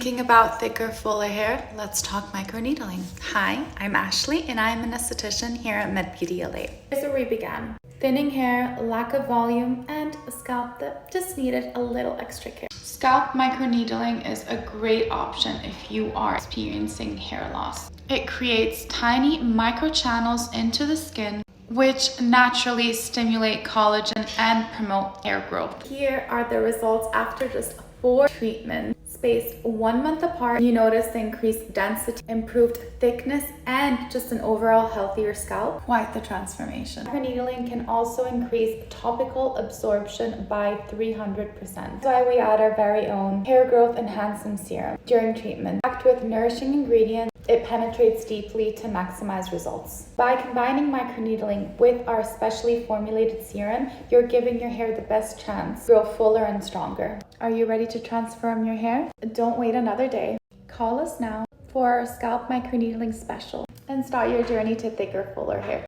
Thinking about thicker, fuller hair? Let's talk microneedling. Hi, I'm Ashley and I'm an esthetician here at MedBeautyLA. Here's where we began. Thinning hair, lack of volume, and a scalp that just needed a little extra care. Scalp microneedling is a great option if you are experiencing hair loss. It creates tiny microchannels into the skin, which naturally stimulate collagen and promote hair growth. Here are the results after just 4 treatments. Spaced 1 month apart, you notice the increased density, improved thickness, and just an overall healthier scalp. Quite the transformation. Microneedling can also increase topical absorption by 300%. That's why we add our very own hair growth enhancement serum during treatment. Packed with nourishing ingredients, it penetrates deeply to maximize results. By combining microneedling with our specially formulated serum, you're giving your hair the best chance to grow fuller and stronger. Are you ready to transform your hair? Don't wait another day. Call us now for our scalp microneedling special and start your journey to thicker, fuller hair.